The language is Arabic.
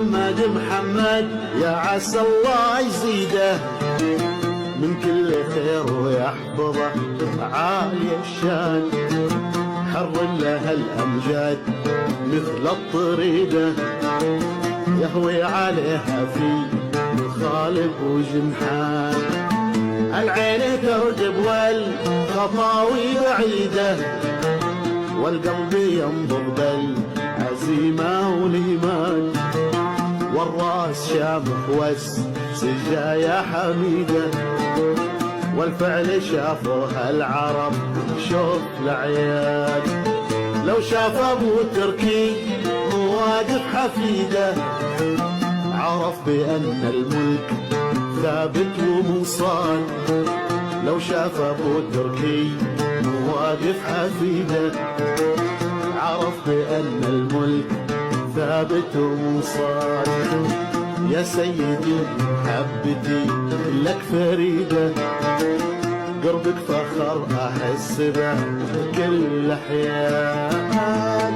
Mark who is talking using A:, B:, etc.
A: محمد يا عسى الله يزيده من كل خير ويحفظه عالي الشان، حر له الأمجاد مثل الطريدة يهوي عليها في مخالب وجنحان. العين ترجب والخطاوي بعيدة والقلب ينبض بالعزيمة والإيمان، والراس شامخ والسجايا حميدة والفعل شافوها العرب شوف العيان. لو شاف ابو تركي مواقف حفيدة عرف بأن الملك ثابت وموصال. لو شاف ابو تركي مواقف حفيدة عرف بأن الملك ثابت وموصال. يا سيدي محبتي لك فريدة قربك فخر أحس به كل أحيان.